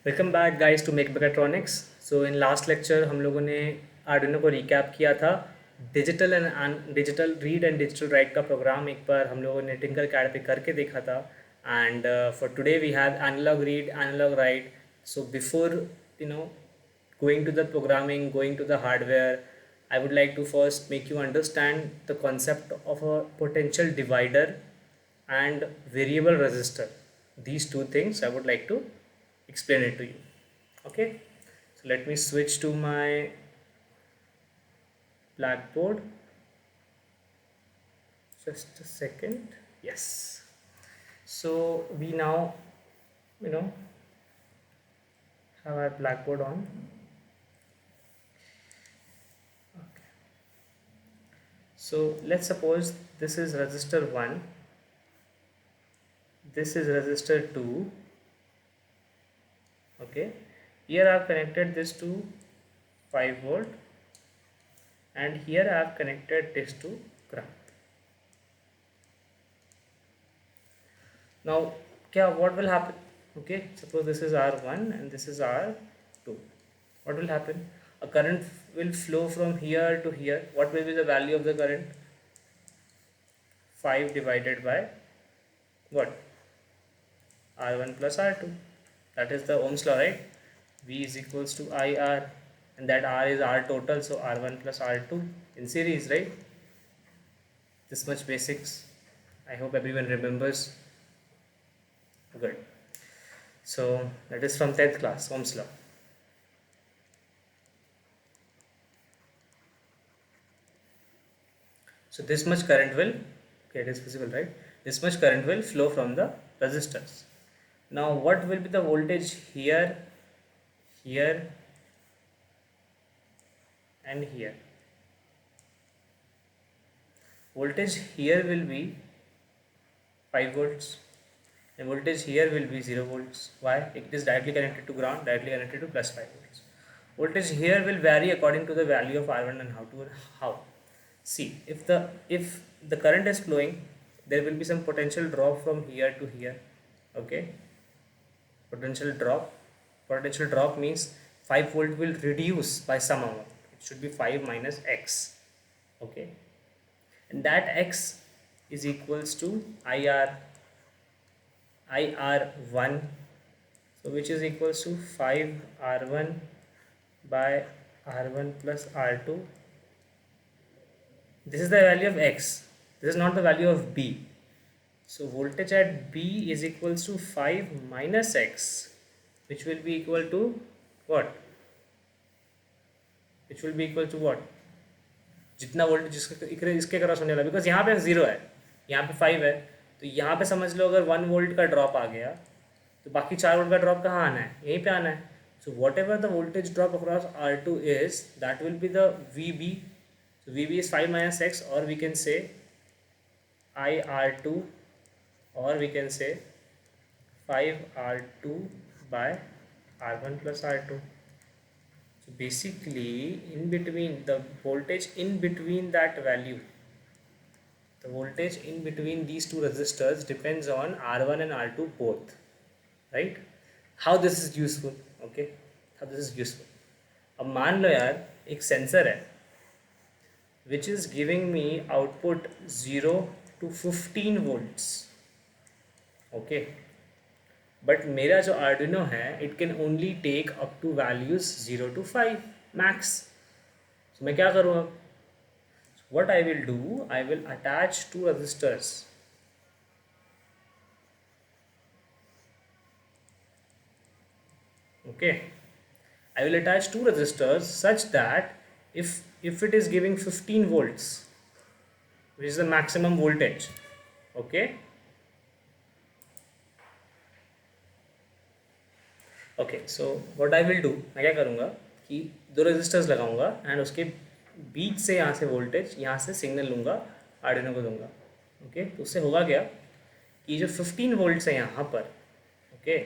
Welcome back guys to make mechatronics. So in last lecture हम लोगों ने Arduino को रिकैप किया था। Digital read and digital write का प्रोग्राम एक बार हम लोगों ने टिंकर कैड पे करके देखा था। And for today we have analog read analog write. So before you know going to the programming, going to the hardware, I would like to first make you understand the concept of a potential divider and variable resistor. These two things I would like to explain it to you. Okay, so let me switch to my blackboard. Just a second. Yes. So we now, you know, have our blackboard on. Okay. So let's suppose this is resistor 1, this is resistor 2. Okay, here I have connected this to 5 volt and here I have connected this to ground. Now what will happen? Okay, suppose this is R1 and this is R2. What will happen? A current will flow from here to here. What will be the value of the current? 5 divided by what? R1 plus R2. That is the Ohm's law, right? V is equals to IR, and that R is R total, so R1 plus R2 in series, right? This much basics. I hope everyone remembers. Good. So that is from 10th class, Ohm's law. So this much current will, okay, it is visible, right? This much current will flow from the resistors. Now what will be the voltage here, here and here? Voltage here will be 5 volts and voltage here will be 0 volts. Why? It is directly connected to ground, directly connected to plus 5 volts. Voltage here will vary according to the value of R1 and how. See, if the current is flowing, there will be some potential drop from here to here. Okay, potential drop means 5 volt will reduce by some amount. It should be 5 minus x. Okay, and that x is equals to IR1, so which is equals to 5 R1 by R1 plus R2. This is the value of x, this is not the value of B. So voltage at B is equals to 5 minus x, which will be equal to what? Which will be equal to what? जितना voltage इसके cross होने वाला, because यहाँ पे 0 है, यहाँ पे 5 है, तो यहाँ पे समझ लो अगर 1 वोल्ट का ड्रॉप आ गया तो बाकी 4 वोल्ट का ड्रॉप कहाँ आना है? यहीं पे आना है. So what ever the voltage drop across R2 is, that will be the VB. So VB is 5 minus x, or we can say IR2, or we can say 5R2 by R1 plus R2. So basically in between the voltage in between that value, the voltage in between these two resistors depends on R1 and R2 both, right? How this is useful? Okay, how this is useful. अब मान लो यार एक sensor है which is giving me output 0 to 15 volts. Okay, but मेरा जो Arduino है it can only take up to values 0 to 5 max. So मैं क्या करूँ अब? What I will do, I will attach two resistors. Okay, I will attach two resistors such that if it is giving 15 volts, which is the maximum voltage, okay, so what I will do, मैं क्या करूँगा कि दो resistors लगाऊंगा and उसके बीच से यहाँ से वोल्टेज, यहाँ से सिग्नल लूँगा, आर्डिनो को दूंगा. ओके, तो उससे होगा क्या कि जो 15 वोल्ट्स है यहाँ पर, ओके,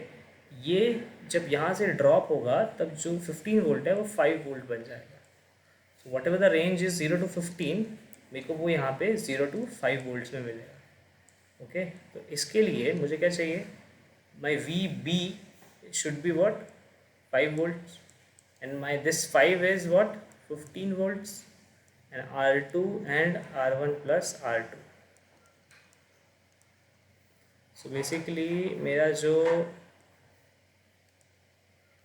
ये जब यहाँ से ड्रॉप होगा तब जो 15 वोल्ट है वो 5 वोल्ट बन जाएगा. So whatever the range is 0 to 15, मेरे को वो यहाँ पे 0 to 5 वोल्ट्स में मिलेगा. ओके, तो इसके लिए मुझे क्या चाहिए? My VB should be what? 5 volts, and my this 5 is what, 15 volts, and R2 and R1 plus R2. So basically मेरा जो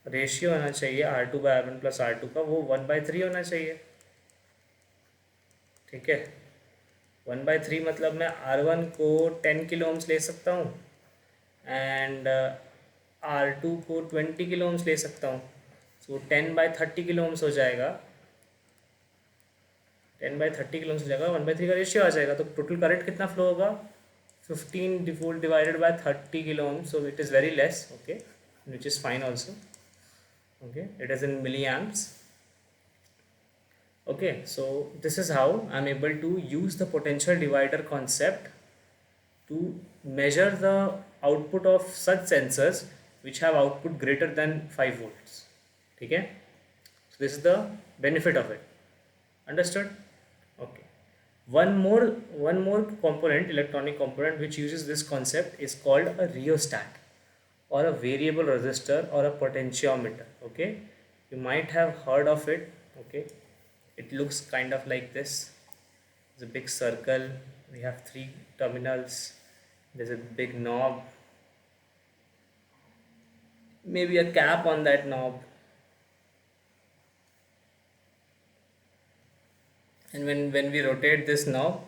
रेशियो होना चाहिए R2/R1 प्लस R2 का, वो 1/3 होना चाहिए, ठीक है। 1/3 मतलब मैं R1 को 10 किलो ओम्स ले सकता हूँ, एंड R2 को 20 किलो ओम्स ले सकता हूँ। सो 10/30 किलो ओम्स हो जाएगा, 10/30 किलो ओम्स हो जाएगा, 1/3 का रेशियो आ जाएगा। तो टोटल करंट कितना फ्लो होगा, 15 volt divided by 30 kilo ohms, so it is very less, okay, which is fine also, okay, it is in milliamps. Okay, so this is how I'm able to use the potential divider concept to measure the output of such sensors which have output greater than 5 volts, ठीक है। So this is the benefit of it, understood? Okay. One more component, electronic component, which uses this concept is called a rheostat, or a variable resistor, or a potentiometer. Okay, you might have heard of it. Okay, it looks kind of like this. It's a big circle. We have 3 terminals. There's a big knob, maybe a cap on that knob, and when we rotate this knob,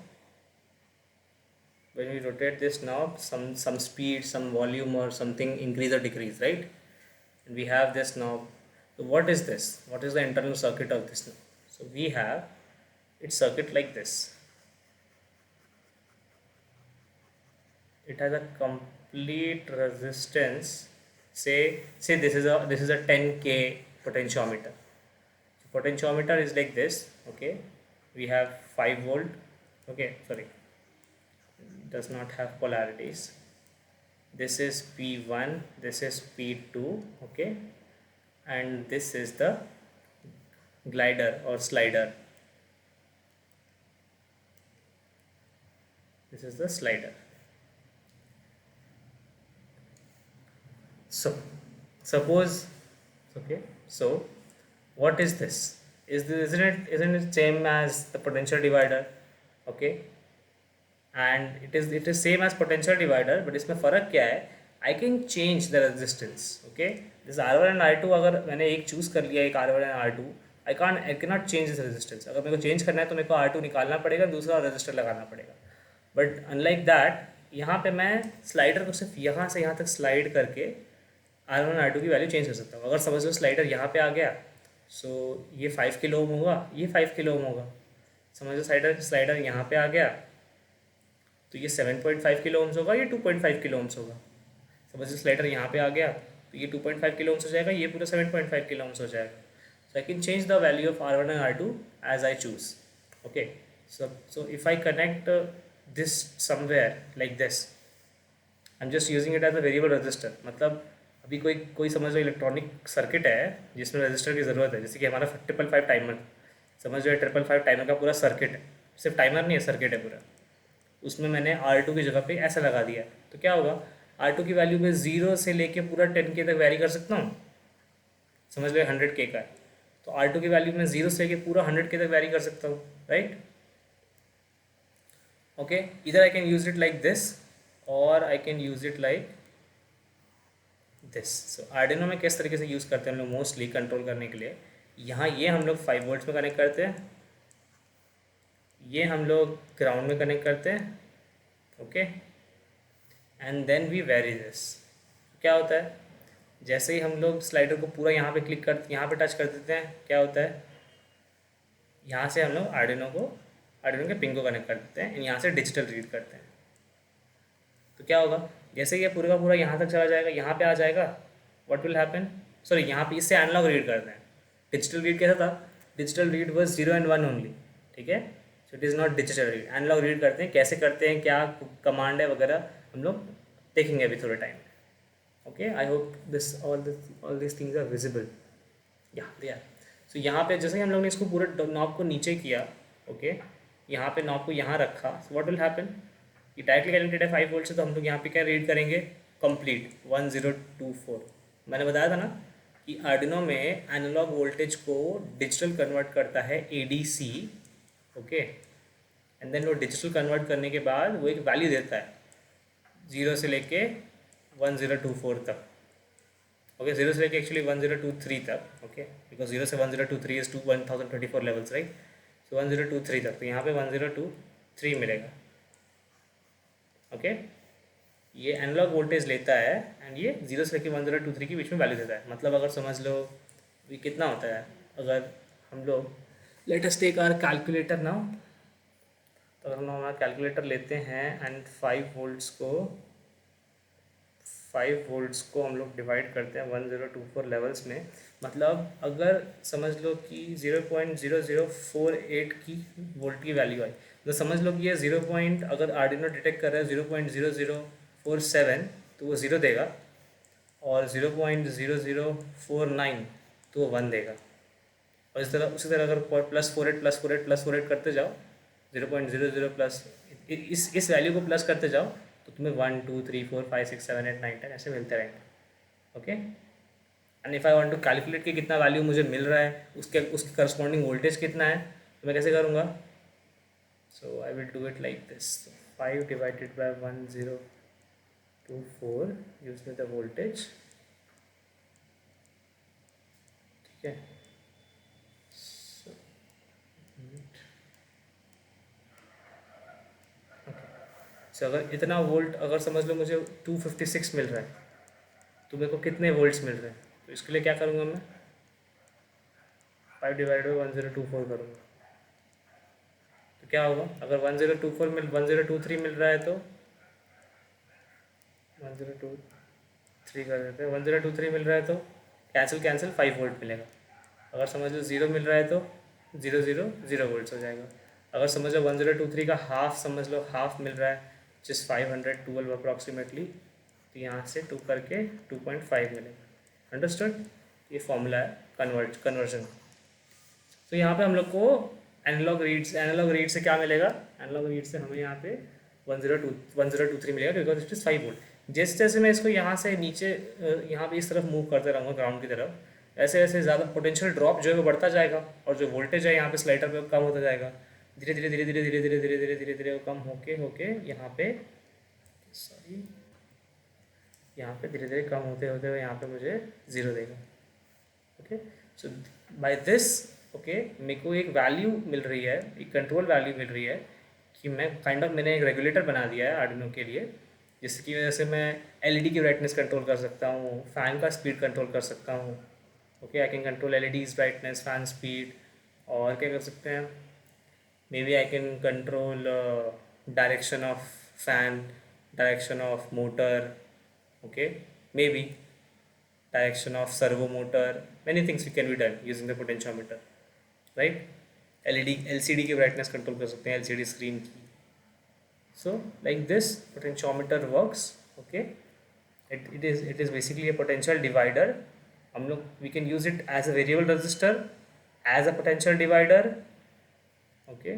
some speed, some volume, or something increase or decrease, right? And we have this knob. So what is this, what is the internal circuit of this knob? So we have its circuit like this. It has a complete resistance. Say this is a 10k potentiometer. So potentiometer is like this, okay. We have 5 volt, okay, sorry, does not have polarities. This is P1, this is P2, okay, and this is the glider or slider. This is the slider. So suppose, okay, so what is this? Isn't it same as the potential divider? Okay, and it is same as potential divider, but इसमें फ़र्क क्या है, I can change the resistance, okay, this R1 and R2, अगर मैंने एक choose कर लिया, एक R1 and R2, I cannot change this resistance. अगर मेरे को चेंज करना है तो मेरे को R2 निकालना पड़ेगा, दूसरा रजिस्टर लगाना पड़ेगा। बट अनलाइक दैट, यहाँ पे मैं स्लाइडर को सिर्फ यहाँ से यहाँ तक स्लाइड करके R1 और R2 की वैल्यू चेंज कर सकता हूँ। अगर समझ लो स्लाइडर यहाँ पे आ गया, सो ये 5 किलो ओम होगा, ये 5 किलो ओम होगा। समझ लो स्लाइडर यहाँ पे आ गया तो ये 7.5 किलो ओम्स होगा, ये 2.5 किलो ओम्स होगा। समझ लो स्लाइडर यहाँ पे आ गया तो ये 2.5 किलो ओम्स हो जाएगा, ये पूरा 7.5 किलो ओम्स हो जाएगा। So I can change the value of R1 and R2 as I choose, okay. So if I connect this somewhere like this, I'm just using it as a variable resistor। मतलब अभी कोई समझ लो electronic circuit है जिसमें register की ज़रूरत है, जैसे कि हमारा 555 टाइमर, समझ लो 555 टाइमर का पूरा सर्किट है, सिर्फ टाइमर नहीं है, सर्किट है पूरा। उसमें मैंने R2 की जगह पे ऐसा लगा दिया, तो क्या होगा, R2 की वैल्यू में 0 से लेके पूरा 10K तक वैरी कर सकता हूँ। समझ लो 100K का है तो R2 की वैल्यू में 0 से लेके पूरा 100K तक वैरी कर सकता हूँ, right. Okay, either I can use it like this or I can use it like this। So Arduino में किस तरीके से यूज़ करते हैं हम लोग मोस्टली कंट्रोल करने के लिए, यहाँ ये हम लोग 5 वोल्ट्स में कनेक्ट करते हैं, ये हम लोग ग्राउंड में कनेक्ट करते हैं, okay, and then we vary this. क्या होता है, जैसे ही हम लोग स्लाइडर को पूरा यहाँ पे क्लिक कर, यहाँ पे टच कर देते हैं, क्या होता है, यहाँ से हम लोग आर्डिनो के पिन को कनेक्ट कर देते हैं, यहाँ से डिजिटल रीड करते हैं। तो क्या होगा, जैसे ये पूरा का पूरा यहाँ तक चला जाएगा, यहाँ पे आ जाएगा, व्हाट विल हैपन, सॉरी यहाँ पे इससे एनालॉग रीड करते हैं। डिजिटल रीड कैसा था, digital read was 0 and 1 only, ठीक है। So it is not digital read, analog read करते हैं। कैसे करते हैं, क्या कमांड है वगैरह, हम लोग देखेंगे अभी थोड़े टाइम में, okay. I hope this all this things are visible, या दे आर। सो यहाँ पे जैसे ही हम लोग ने इसको पूरे नॉब को नीचे किया, ओके, यहाँ पे नॉब को यहाँ रखा, सो व्हाट विल हैपन, ये डायरेक्टली कनेक्टेड है 5 वोल्ट से, तो हम लोग यहाँ पे क्या रीड करेंगे, कंप्लीट 1024। मैंने बताया था ना कि आर्डिनो में एनालॉग वोल्टेज को डिजिटल कन्वर्ट करता है एडीसी, ओके, एंड देन वो डिजिटल कन्वर्ट करने के बाद वो एक वैल्यू देता है 0 से लेके 1024 तक, ओके, 0 से लेके एक्चुअली 1023 तक, ओके, बिकॉज 0 से 1023 इज टू 1024 लेवल्स, राइट, तो 1023 तक, तो यहाँ पे 1023 मिलेगा, ओके। ये एनालॉग वोल्टेज लेता है एंड ये 0 से लेके 1023 के बीच में वैल्यू देता है। मतलब अगर समझ लो ये कितना होता है, अगर हम लोग let us take our calculator now, तो अगर हम हमारा कैलकुलेटर लेते हैं एंड 5 वोल्ट्स को हम लोग डिवाइड करते हैं 1024 लेवल्स में, मतलब अगर समझ लो कि 0.0048 की वोल्ट की वैल्यू आई, तो समझ लो कि ये 0 पॉइंट, अगर आर्डिनो डिटेक्ट कर रहा है 0.0047 तो वो 0 देगा, और 0.0049 तो वो 1 देगा। और इस तरह उसी तरह अगर +48 करते जाओ, 0.00 प्लस इस वैल्यू को प्लस करते जाओ, तो तुम्हें 1 2 3 4 5 6 7 8 9 10 ऐसे मिलते रहेंगे, okay. And if I want to calculate कि कितना वैल्यू मुझे मिल रहा है, उसके उसके करस्पॉन्डिंग वोल्टेज कितना है, तो मैं कैसे करूँगा, so I will do it like this, 5 divided by 1024 gives me the voltage, ठीक है। सो अगर इतना वोल्ट, अगर समझ लो मुझे 256 मिल रहा है, तो मेरे को कितने वोल्ट्स मिल रहे हैं, तो इसके लिए क्या करूँगा मैं, 5 डिवाइड बाई 1024 करूँगा, तो क्या होगा, अगर 1023 मिल रहा है तो 1023 कर देते हैं, 1023 मिल रहा है तो कैंसिल कैंसिल 5 वोल्ट मिलेगा। अगर समझ लो 0 मिल रहा है तो 0 वोल्ट्स हो जाएगा। अगर समझ लो 1023 का हाफ, समझ लो हाफ मिल रहा है जिस 512 अप्रॉक्सीमेटली, तो यहाँ से 2 करके 2.5 मिलेगा। अंडरस्टूड, ये फॉर्मूला है कन्वर्जन। तो यहाँ पे हम लोग को एनालॉग रीड से क्या मिलेगा, एनालॉग रीड से हमें यहाँ पे 1023 मिलेगा, बिकॉज इट इज़ 5 वोल्ट। जैसे जैसे मैं इसको यहाँ से नीचे यहाँ पे इस तरफ मूव करते रहूँगा ग्राउंड की तरफ, ऐसे ऐसे ज़्यादा पोटेंशियल ड्रॉप जो है वो बढ़ता जाएगा, और जो वोल्टेज है यहाँ पे स्लाइडर पे कम होता जाएगा, धीरे धीरे धीरे धीरे धीरे धीरे धीरे धीरे धीरे धीरे वो कम होके होके यहाँ पे, सॉरी, यहाँ पे धीरे धीरे कम होते होते हुए यहाँ पे मुझे 0 देगा, okay. So by this, okay, मेरे को एक वैल्यू मिल रही है, एक कंट्रोल वैल्यू मिल रही है कि मैं मैंने एक रेगुलेटर बना दिया है आर्डिनो के लिए, जिसकी वजह से मैं एलईडी की ब्राइटनेस कंट्रोल कर सकता हूँ, फ़ैन का स्पीड कंट्रोल कर सकता हूँ, okay, I can control LEDs brightness, fan speed, और क्या कर सकते हैं, maybe I can control direction of fan, direction of motor, okay, maybe direction of servo motor, many things can be done using the potentiometer, right? LCD की brightness control कर सकते हैं, LCD screen की। So like this potentiometer works, okay, it is basically a potential divider। हम लोग we can use it as a variable resistor, as a potential divider, okay,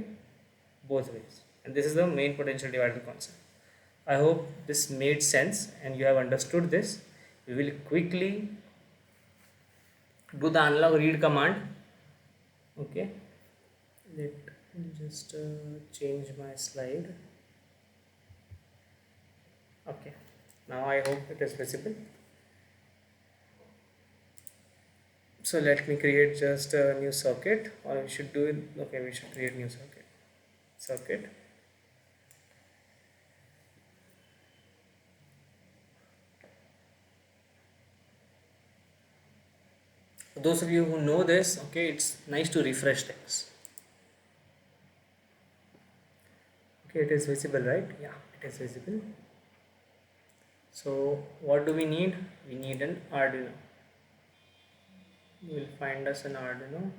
both ways, and this is the main potential divider concept। I hope this made sense and you have understood this। We will quickly do the analog read command, okay, let me just change my slide, okay, now I hope it is visible। So let me create just a new circuit, or we should do it, okay, we should create new circuit, for those of you who know this, okay, it's nice to refresh things, okay, it is visible, right? Yeah, it is visible। So what do we need? We need an Arduino, we will find us an Arduino,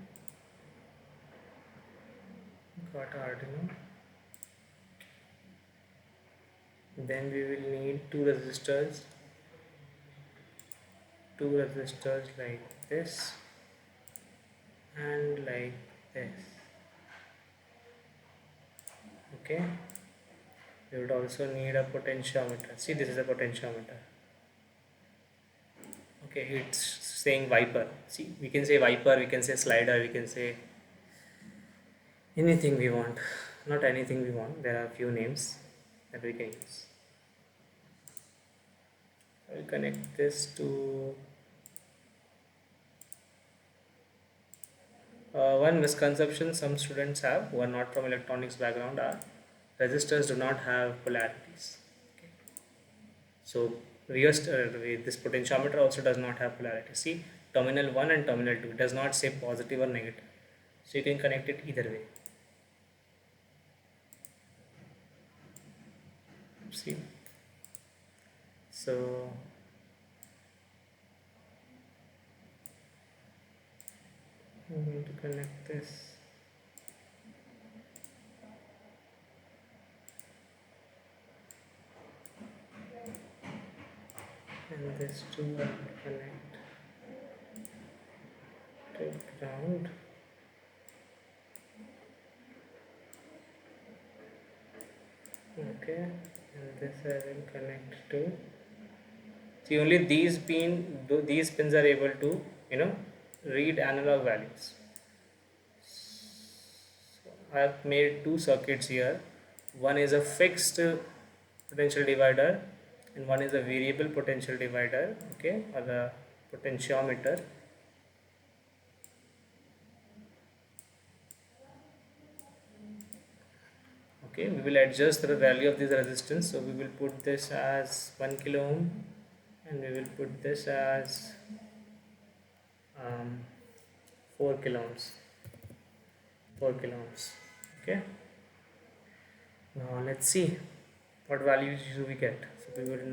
got Arduino, then we will need two resistors like this and like this, okay। We would also need a potentiometer, see this is a potentiometer, Okay, it's saying wiper. See, we can say wiper, we can say slider, we can say anything we want. Not anything we want, there are few names that we can use. I'll connect this to one misconception some students have who are not from electronics background are resistors do not have polarities. Okay. So this potentiometer also does not have polarity. See, terminal 1 and terminal 2 does not say positive or negative. So you can connect it either way. See, so I'm going to connect this. And this two I will connect to ground. Okay, and this I will connect to. See, only these pins are able to, read analog values. So I have made two circuits here. One is a fixed potential divider, and one is a variable potential divider. Okay, or the potentiometer. Okay, we will adjust the value of this resistance. So we will put this as 1 kilo ohm, and we will put this as 4 kilo ohms. 4 kilo ohms. Okay. Now let's see what values do we get. So we will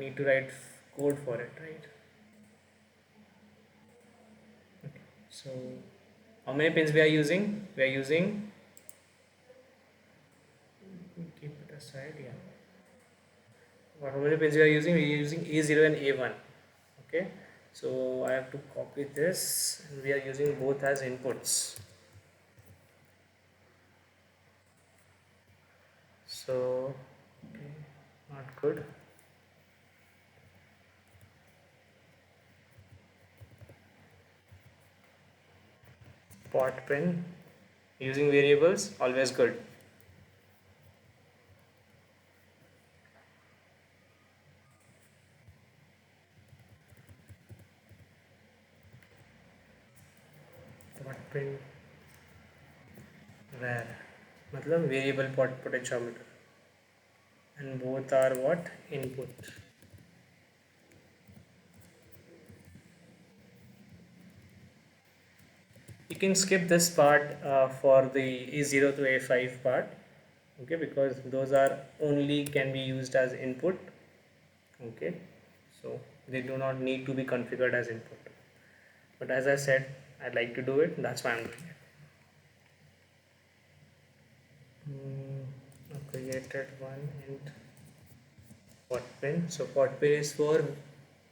need to write code for it, right? Okay. So how many pins we are using? We are using, keep it aside, yeah. How many pins we are using? We are using A0 and A1. Okay. So I have to copy this, and we are using both as inputs. So okay, not good. Pot pin using variables, always good. Pot pin where matlab variable potentiometer, and both are what, input. You can skip this part for the A0 to A5 part, okay, because those are only can be used as input. Okay, so they do not need to be configured as input, but as I said, I like to do it, that's why I'm doing it. I created one and pot pin. So pot pin is for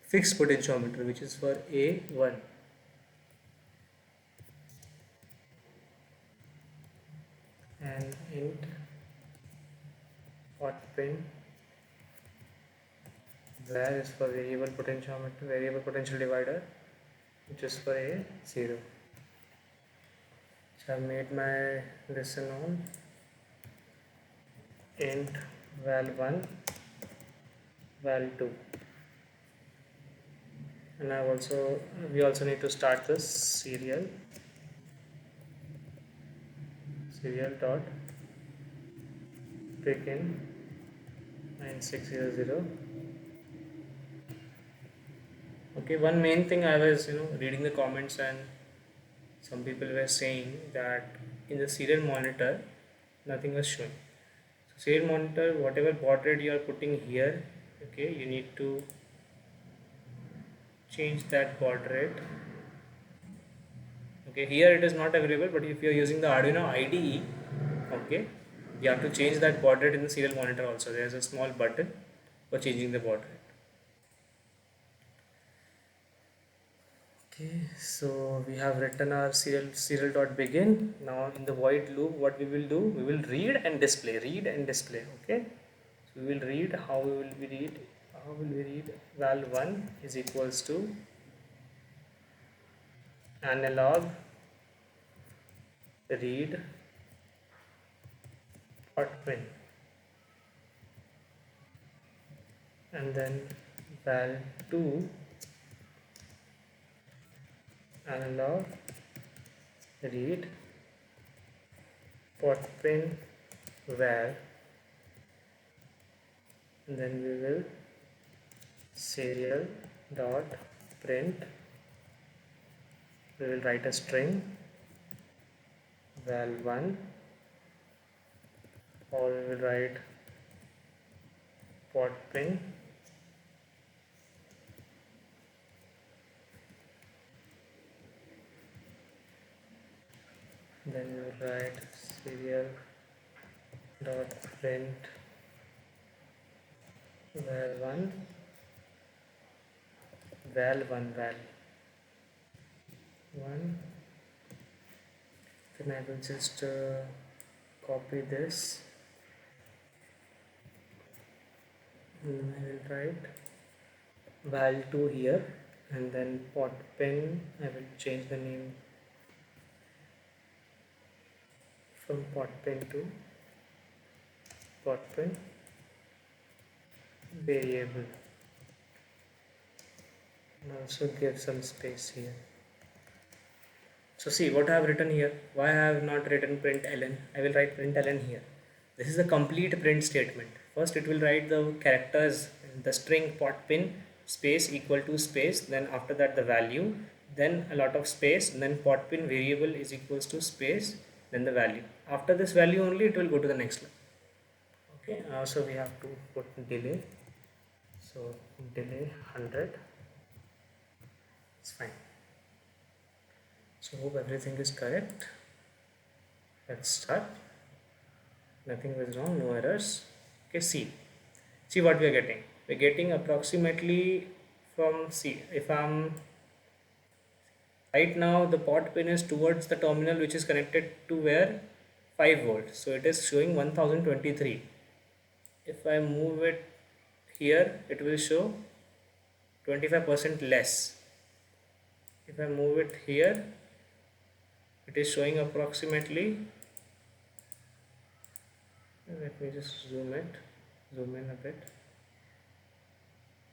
fixed potentiometer, which is for A1. And int pot pin where is for variable potentiometer, variable potential divider, which is for A0. So I made my lesson on int val1 val2, and we also need to start this serial dot begin 9600. Okay, one main thing I was reading the comments, and some people were saying that in the serial monitor nothing was showing. So serial monitor, whatever baud rate you are putting here, okay, you need to change that baud rate. Okay, here it is not available, but if you are using the Arduino IDE, okay, you have to change that baud rate in the serial monitor also. There is a small button for changing the baud rate. Okay, so we have written our serial dot begin. Now in the void loop, what we will do, we will read and display. Okay, so we will read. How will we read val1 is equals to analog read Potpin, and then val2 analog read Potpin var, and then we will serial dot print, we will write a string val1, or we will write Potpin, then we will write serial dot print val1 val1 val1. Then I will just copy this, and I will write val2 here, and then Potpin, I will change the name from Potpin to Potpin variable, and also give some space here. So see what I have written here. Why I have not written println? I will write println here. This is a complete print statement. First it will write the characters, the string Potpin space equal to space, then after that the value, then a lot of space, and then Potpin variable is equals to space, then the value. After this value only it will go to the next line. Okay, so we have to put delay. So delay 100. It's fine. So hope everything is correct. Let's start. Nothing was wrong, no errors. Okay, see what we are getting. We're getting approximately from, see, if I'm right now the pot pin is towards the terminal which is connected to where 5 volts, so it is showing 1023. If I move it here, it will show 25% less. If I move it here, it is showing approximately, let me just zoom in a bit.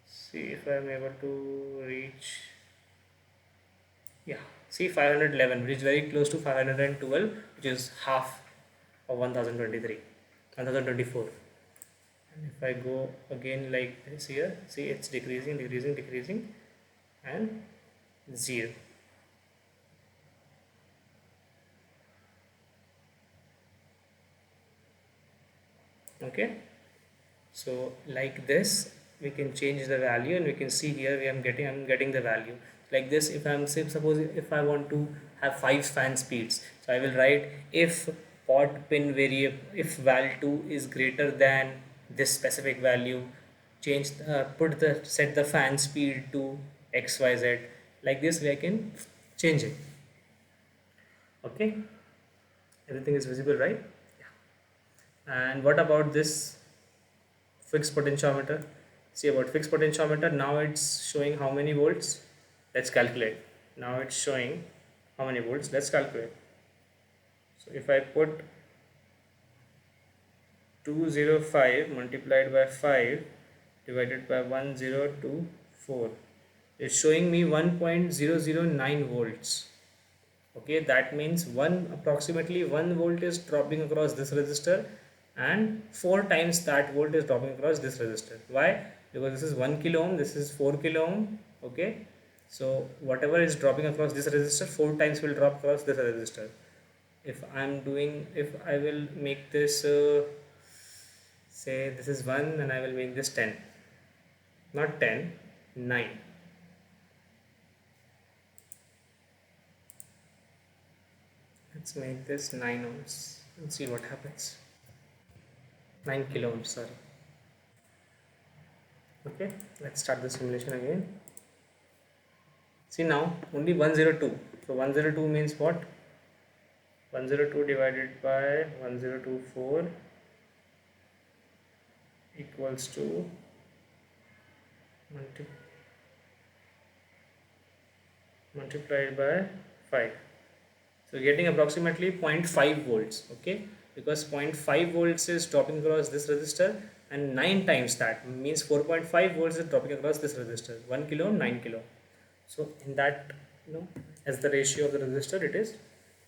See if I am able to reach, yeah, see 511, which is very close to 512, which is half of 1023, 1024. And if I go again like this here, see it's decreasing, and 0. Okay, so like this we can change the value, and we can see here I'm getting the value like this. If I'm say, suppose if I want to have 5 fan speeds, so I will write if pod pin variable, if val2 is greater than this specific value, change set the fan speed to xyz. Like this way I can change it. Okay, everything is visible, right? And what about this fixed potentiometer? See about fixed potentiometer, now it's showing how many volts. Let's calculate. Now it's showing how many volts. Let's calculate. So if I put 205 multiplied by 5 divided by 1024, it's showing me 1.009 volts. Okay, that means approximately 1 volt is dropping across this resistor, and 4 times that volt is dropping across this resistor. Why? Because this is 1 kilo ohm, this is 4 kilo ohm. Okay, so whatever is dropping across this resistor, 4 times will drop across this resistor. If I will make this say this is 1, and I will make this 10, not 10, 9. Let's make this 9 ohms and see what happens. 9 kilo ohms, sorry. Okay, let's start the simulation again. See now only 102. So 102 means what? 102 divided by 1024 equals to multiplied by 5. So getting approximately 0.5 volts, okay, because 0.5 volts is dropping across this resistor, and 9 times that means 4.5 volts is dropping across this resistor, 1 kilo, 9 kilo. So in that, as the ratio of the resistor, it is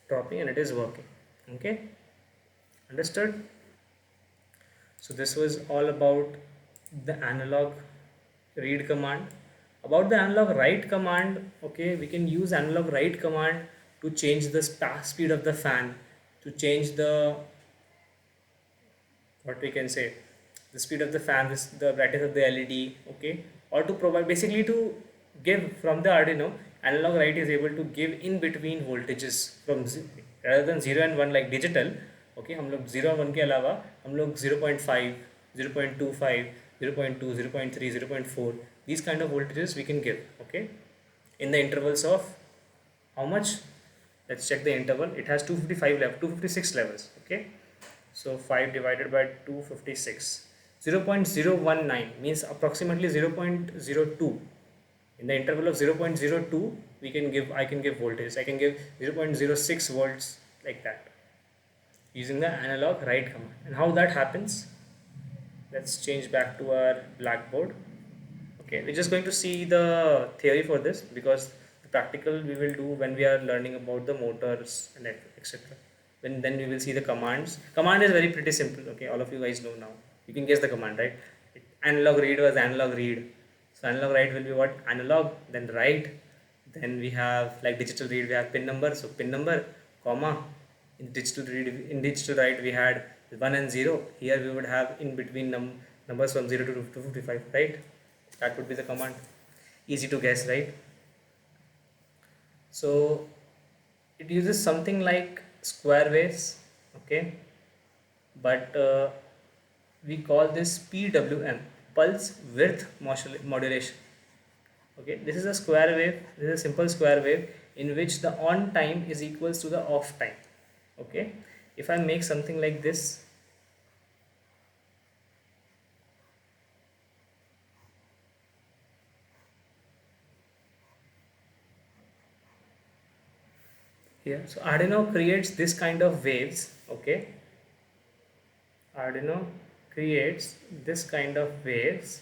dropping and it is working. Okay, understood? So this was all about the analog read command. About the analog write command, okay, we can use analog write command to change the speed of the fan, to change the, what we can say, the speed of the fan, the brightness of the LED, okay, or to provide, basically to give from the Arduino. Analog write is able to give in between voltages from rather than 0 and 1 like digital. Okay, हम लोग 0 और 1 के अलावा हम लोग 0.5, 0.25, 0.2, 0.3, 0.4, these kind of voltages we can give, okay, in the intervals of how much? Let's check the interval. It has 255 levels, 256 levels, okay. So 5 divided by 256, 0.019 means approximately 0.02. In the interval of 0.02, I can give voltage. I can give 0.06 volts, like that, using the analog write command. And how that happens? Let's change back to our blackboard. Okay, we're just going to see the theory for this, because the practical we will do when we are learning about the motors and etc. When then we will see the commands. Command is very pretty simple. Okay, all of you guys know now. You can guess the command, right? Analog read was analog read. So analog write will be what? Analog, then write. Then we have, like digital read, we have pin number. So pin number, comma. In digital write we had 1 and 0. Here we would have in between numbers from 0 to 255, right? That would be the command. Easy to guess, right? So it uses something like square waves, okay, but we call this PWM, pulse width modulation. Okay, this is a square wave. This is a simple square wave in which the on time is equals to the off time. Okay, if I make something like this, here, so Arduino creates this kind of waves. Okay, Arduino creates this kind of waves.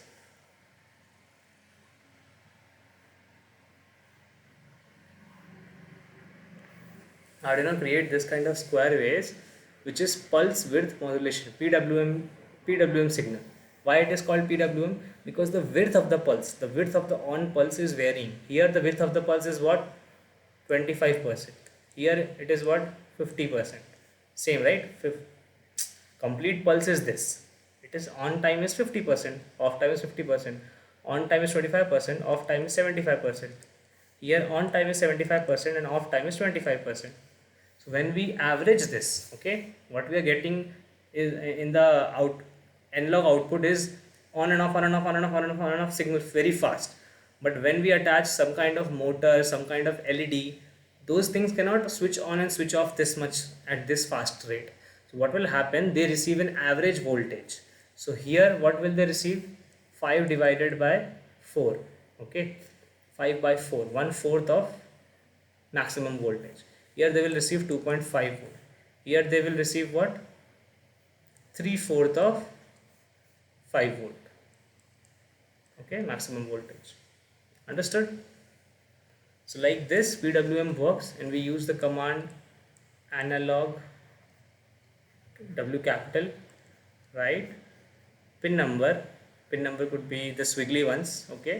Arduino create this kind of square waves, which is pulse width modulation, PWM signal. Why it is called PWM? Because the width of the pulse, the width of the on pulse is varying. Here the width of the pulse is what? 25%. Here it is what? 50%. Same, right? Complete pulse is this. It is on time is 50%, off time is 50%, on time is 25%, off time is 75%. Here on time is 75% and off time is 25%. So when we average this, okay, what we are getting is in the analog output is on and off, on and off, on and off, on and off, on and off signal very fast. But when we attach some kind of motor, some kind of LED, those things cannot switch on and switch off this much at this fast rate. So what will happen? They receive an average voltage. So here what will they receive? 5 divided by 4. Okay, 5 by 4, 1/4 of maximum voltage. Here they will receive 2.5 volt. Here they will receive what? 3/4 of 5 volt. Okay, maximum voltage. Understood? So like this PWM works, and we use the command analog W capital, right? Pin number could be the squiggly ones. Okay,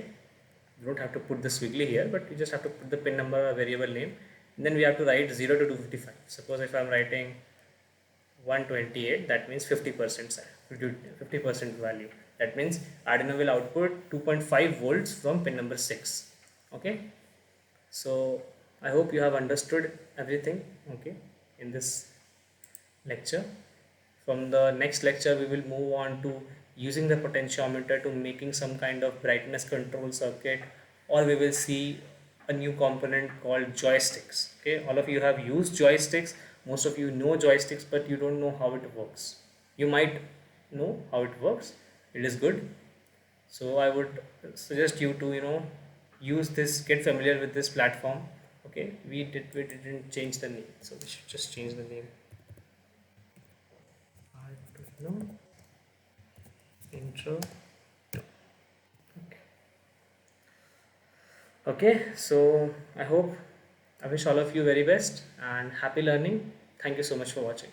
you don't have to put the squiggly here, but you just have to put the pin number or variable name. And then we have to write 0 to 255. Suppose if I am writing 128, that means 50% 50% value. That means Arduino will output 2.5 volts from pin number 6. Okay, so I hope you have understood everything, okay, in this lecture. From the next lecture we will move on to using the potentiometer to making some kind of brightness control circuit, or we will see a new component called joysticks. Okay, all of you have used joysticks, most of you know joysticks, but you don't know how it works. You might know how it works, it is good. So I would suggest you to use this, get familiar with this platform. Okay, we didn't change the name, so we should just change the name. Arduino intro. Okay, so I wish all of you very best and happy learning. Thank you so much for watching.